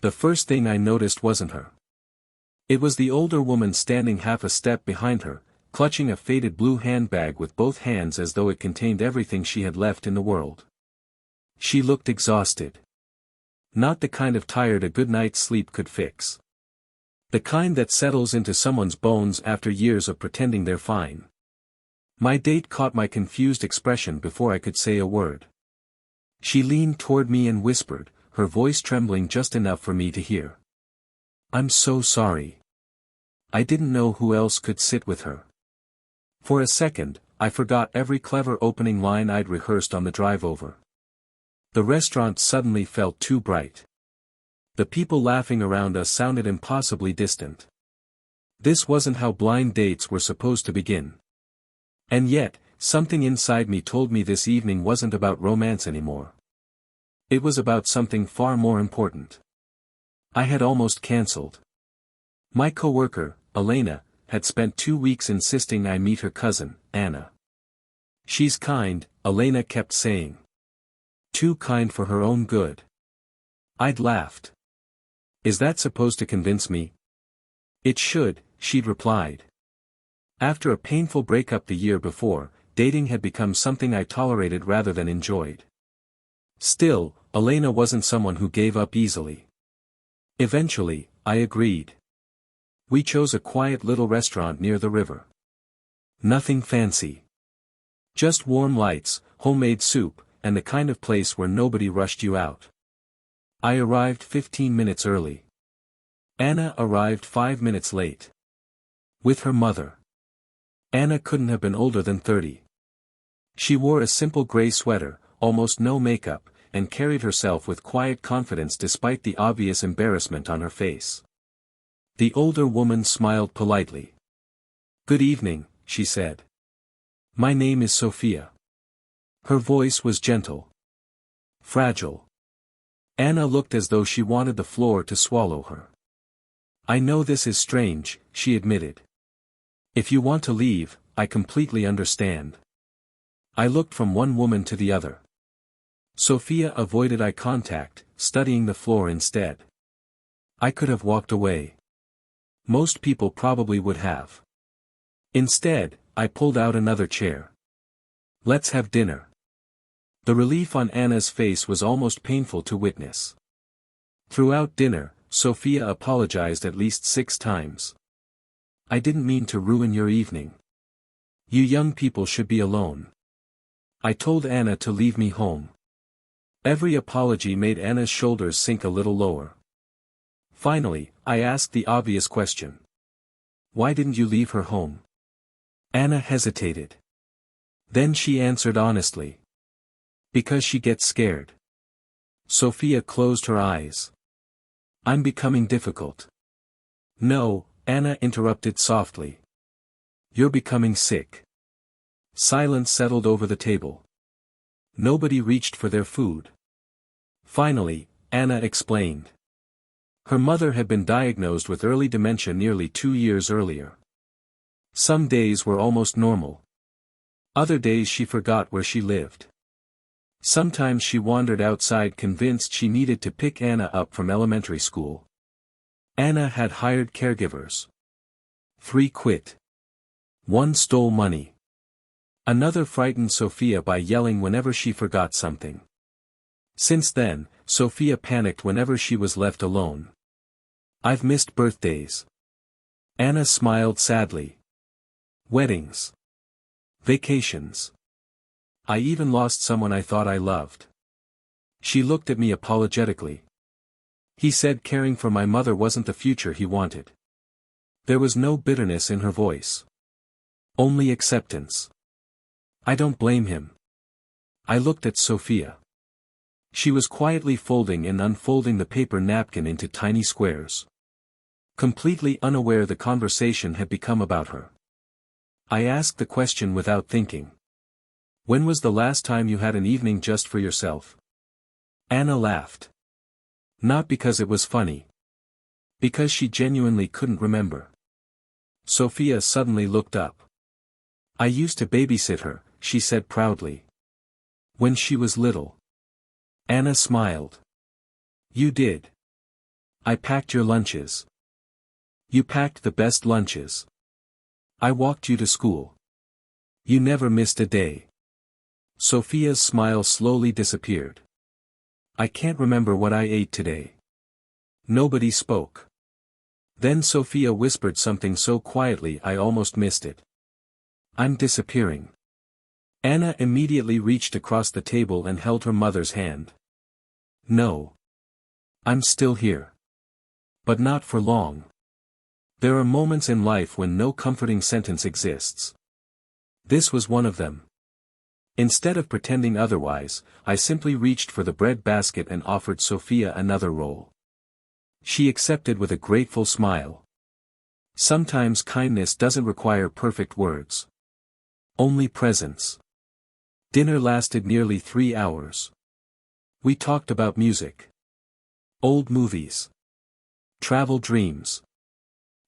The first thing I noticed wasn't her. It was the older woman standing half a step behind her, clutching a faded blue handbag with both hands as though it contained everything she had left in the world. She looked exhausted. Not the kind of tired a good night's sleep could fix. The kind that settles into someone's bones after years of pretending they're fine. My date caught my confused expression before I could say a word. She leaned toward me and whispered, her voice trembling just enough for me to hear. "I'm so sorry. I didn't know who else could sit with her." For a second, I forgot every clever opening line I'd rehearsed on the drive over. The restaurant suddenly felt too bright. The people laughing around us sounded impossibly distant. This wasn't how blind dates were supposed to begin. And yet, something inside me told me this evening wasn't about romance anymore. It was about something far more important. I had almost cancelled. My coworker, Elena, had spent 2 weeks insisting I meet her cousin, Anna. "She's kind," Elena kept saying. "Too kind for her own good." I'd laughed. "Is that supposed to convince me?" "It should," she'd replied. After a painful breakup the year before, dating had become something I tolerated rather than enjoyed. Still, Elena wasn't someone who gave up easily. Eventually, I agreed. We chose a quiet little restaurant near the river. Nothing fancy. Just warm lights, homemade soup, and the kind of place where nobody rushed you out. I arrived 15 minutes early. Anna arrived 5 minutes late. With her mother. Anna couldn't have been older than 30. She wore a simple gray sweater, almost no makeup, and carried herself with quiet confidence despite the obvious embarrassment on her face. The older woman smiled politely. "Good evening," she said. "My name is Sophia." Her voice was gentle. Fragile. Anna looked as though she wanted the floor to swallow her. "I know this is strange," she admitted. "If you want to leave, I completely understand." I looked from one woman to the other. Sophia avoided eye contact, studying the floor instead. I could have walked away. Most people probably would have. Instead, I pulled out another chair. "Let's have dinner." The relief on Anna's face was almost painful to witness. Throughout dinner, Sophia apologized at least 6 times. "I didn't mean to ruin your evening. You young people should be alone. I told Anna to leave me home." Every apology made Anna's shoulders sink a little lower. Finally, I asked the obvious question. "Why didn't you leave her home?" Anna hesitated. Then she answered honestly. "Because she gets scared." Sophia closed her eyes. "I'm becoming difficult." "No," Anna interrupted softly. "You're becoming sick." Silence settled over the table. Nobody reached for their food. Finally, Anna explained. Her mother had been diagnosed with early dementia nearly 2 years earlier. Some days were almost normal. Other days she forgot where she lived. Sometimes she wandered outside convinced she needed to pick Anna up from elementary school. Anna had hired caregivers. 3 quit. 1 stole money. Another frightened Sophia by yelling whenever she forgot something. Since then, Sophia panicked whenever she was left alone. "I've missed birthdays." Anna smiled sadly. "Weddings. Vacations. I even lost someone I thought I loved." She looked at me apologetically. "He said caring for my mother wasn't the future he wanted." There was no bitterness in her voice. Only acceptance. I don't blame him. I looked at Sophia. She was quietly folding and unfolding the paper napkin into tiny squares. Completely unaware the conversation had become about her. I asked the question without thinking. "When was the last time you had an evening just for yourself?" Anna laughed. Not because it was funny. Because she genuinely couldn't remember. Sophia suddenly looked up. "I used to babysit her," she said proudly. "When she was little." Anna smiled. "You did. I packed your lunches. You packed the best lunches. I walked you to school. You never missed a day. Sophia's smile slowly disappeared. I can't remember what I ate today. Nobody spoke. Then Sophia whispered something so quietly I almost missed it. I'm disappearing. Anna immediately reached across the table and held her mother's hand. No. I'm still here. But not for long. There are moments in life when no comforting sentence exists. This was one of them. Instead of pretending otherwise, I simply reached for the bread basket and offered Sophia another roll. She accepted with a grateful smile. Sometimes kindness doesn't require perfect words. Only presence. Dinner lasted nearly 3 hours. We talked about music. Old movies. Travel dreams.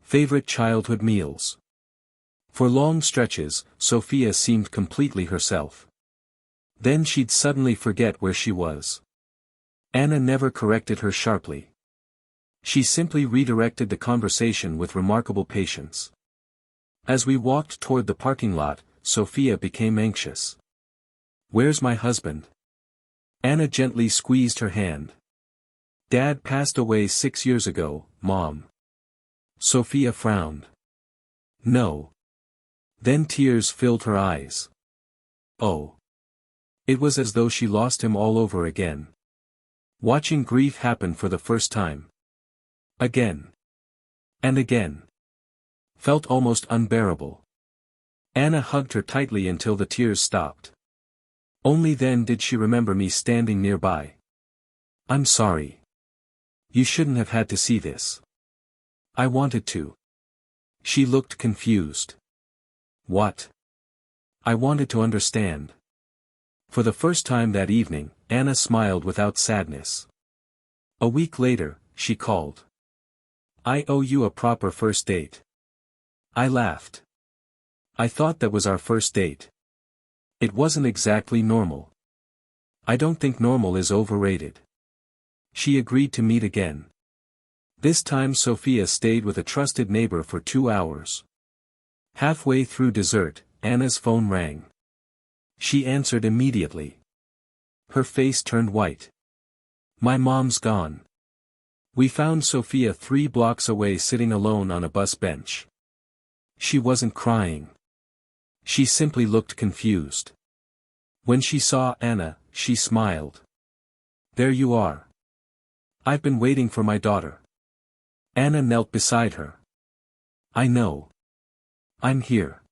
Favorite childhood meals. For long stretches, Sophia seemed completely herself. Then she'd suddenly forget where she was. Anna never corrected her sharply. She simply redirected the conversation with remarkable patience. As we walked toward the parking lot, Sophia became anxious. Where's my husband? Anna gently squeezed her hand. Dad passed away 6 years ago, Mom. Sophia frowned. No. Then tears filled her eyes. Oh. It was as though she lost him all over again. Watching grief happen for the first time. Again. And again. Felt almost unbearable. Anna hugged her tightly until the tears stopped. Only then did she remember me standing nearby. I'm sorry. You shouldn't have had to see this. I wanted to. She looked confused. What? I wanted to understand. For the first time that evening, Anna smiled without sadness. A week later, she called. I owe you a proper first date. I laughed. I thought that was our first date. It wasn't exactly normal. I don't think normal is overrated. She agreed to meet again. This time Sophia stayed with a trusted neighbor for 2 hours. Halfway through dessert, Anna's phone rang. She answered immediately. Her face turned white. My mom's gone. We found Sophia 3 blocks away sitting alone on a bus bench. She wasn't crying. She simply looked confused. When she saw Anna, she smiled. There you are. I've been waiting for my daughter. Anna knelt beside her. I know. I'm here.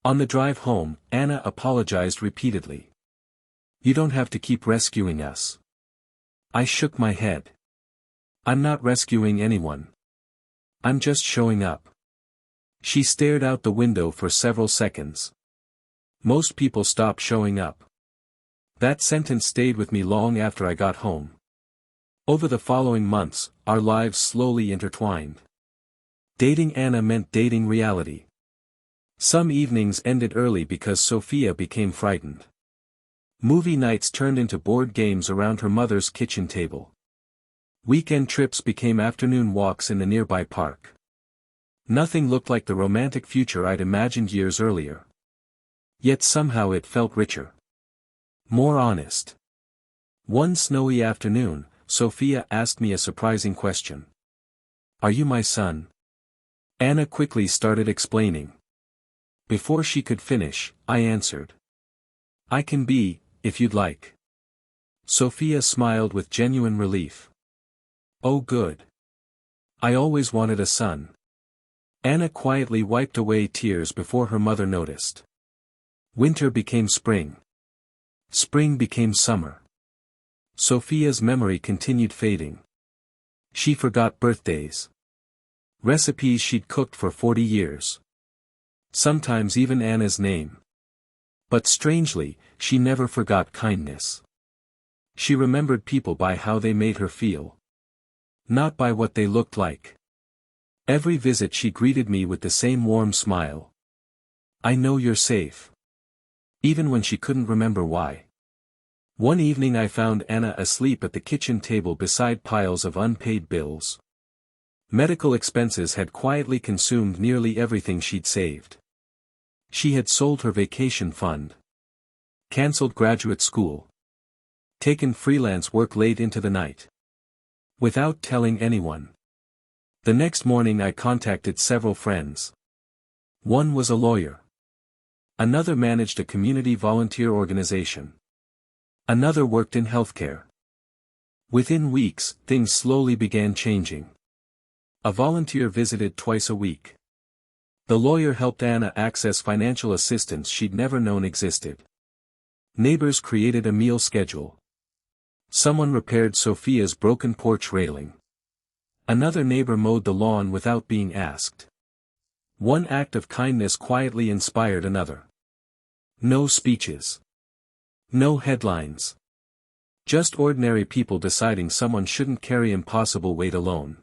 On the drive home, Anna apologized repeatedly. You don't have to keep rescuing us. I shook my head. I'm not rescuing anyone. I'm just showing up. She stared out the window for several seconds. Most people stop showing up. That sentence stayed with me long after I got home. Over the following months, our lives slowly intertwined. Dating Anna meant dating reality. Some evenings ended early because Sophia became frightened. Movie nights turned into board games around her mother's kitchen table. Weekend trips became afternoon walks in the nearby park. Nothing looked like the romantic future I'd imagined years earlier. Yet somehow it felt richer. More honest. One snowy afternoon, Sophia asked me a surprising question. Are you my son? Anna quickly started explaining. Before she could finish, I answered. I can be, if you'd like. Sophia smiled with genuine relief. Oh good. I always wanted a son. Anna quietly wiped away tears before her mother noticed. Winter became spring. Spring became summer. Sophia's memory continued fading. She forgot birthdays. Recipes she'd cooked for 40 years. Sometimes even Anna's name. But strangely, she never forgot kindness. She remembered people by how they made her feel. Not by what they looked like. Every visit she greeted me with the same warm smile. I know you're safe. Even when she couldn't remember why. One evening I found Anna asleep at the kitchen table beside piles of unpaid bills. Medical expenses had quietly consumed nearly everything she'd saved. She had sold her vacation fund, cancelled graduate school, taken freelance work late into the night, without telling anyone. The next morning I contacted several friends. One was a lawyer. Another managed a community volunteer organization. Another worked in healthcare. Within weeks, things slowly began changing. A volunteer visited twice a week. The lawyer helped Anna access financial assistance she'd never known existed. Neighbors created a meal schedule. Someone repaired Sophia's broken porch railing. Another neighbor mowed the lawn without being asked. One act of kindness quietly inspired another. No speeches. No headlines. Just ordinary people deciding someone shouldn't carry impossible weight alone.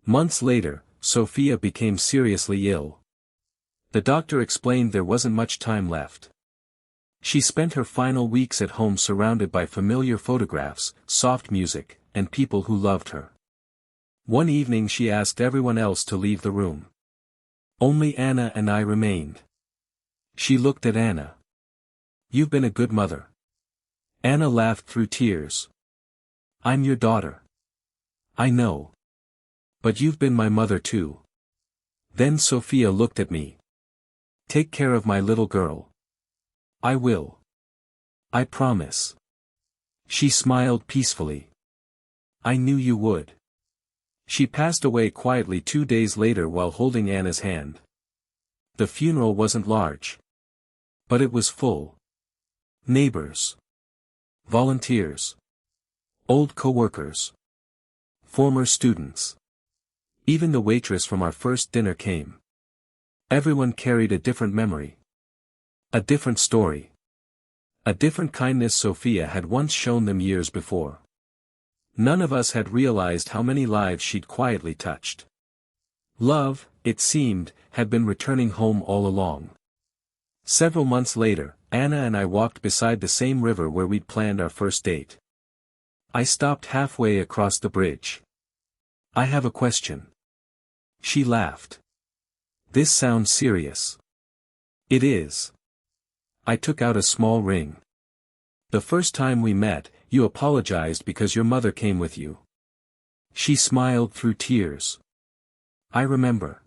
Months later, Sophia became seriously ill. The doctor explained there wasn't much time left. She spent her final weeks at home surrounded by familiar photographs, soft music, and people who loved her. One evening she asked everyone else to leave the room. Only Anna and I remained. She looked at Anna. "You've been a good mother." Anna laughed through tears. "I'm your daughter. I know. But you've been my mother too." Then Sophia looked at me. "Take care of my little girl." "I will. I promise." She smiled peacefully. "I knew you would." She passed away quietly 2 days later while holding Anna's hand. The funeral wasn't large. But it was full. Neighbors. Volunteers. Old co-workers. Former students. Even the waitress from our first dinner came. Everyone carried a different memory. A different story. A different kindness Sophia had once shown them years before. None of us had realized how many lives she'd quietly touched. Love, it seemed, had been returning home all along. Several months later, Anna and I walked beside the same river where we'd planned our first date. I stopped halfway across the bridge. "I have a question." She laughed. "This sounds serious." "It is." I took out a small ring. "The first time we met, you apologized because your mother came with you." She smiled through tears. "I remember.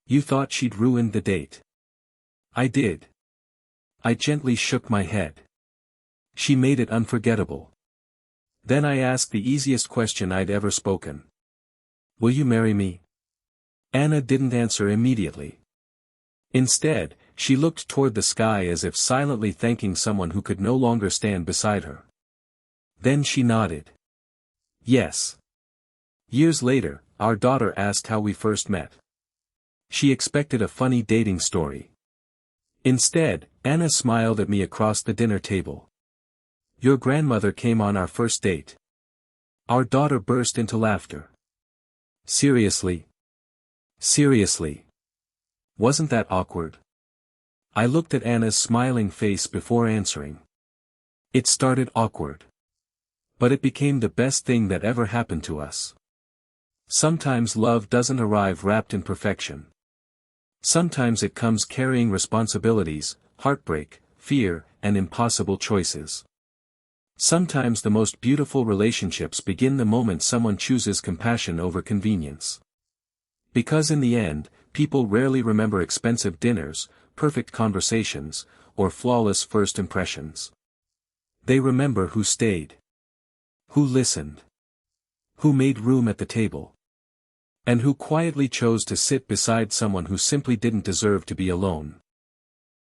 You thought she'd ruined the date." "I did." I gently shook my head. She made it unforgettable. Then I asked the easiest question I'd ever spoken. "Will you marry me?" Anna didn't answer immediately. Instead, she looked toward the sky as if silently thanking someone who could no longer stand beside her. Then she nodded. "Yes." Years later, our daughter asked how we first met. She expected a funny dating story. Instead, Anna smiled at me across the dinner table. "Your grandmother came on our first date." Our daughter burst into laughter. "Seriously? Seriously? Wasn't that awkward?" I looked at Anna's smiling face before answering. "It started awkward. But it became the best thing that ever happened to us." Sometimes love doesn't arrive wrapped in perfection. Sometimes it comes carrying responsibilities, heartbreak, fear, and impossible choices. Sometimes the most beautiful relationships begin the moment someone chooses compassion over convenience. Because in the end, people rarely remember expensive dinners, perfect conversations, or flawless first impressions. They remember who stayed. Who listened. Who made room at the table. And who quietly chose to sit beside someone who simply didn't deserve to be alone.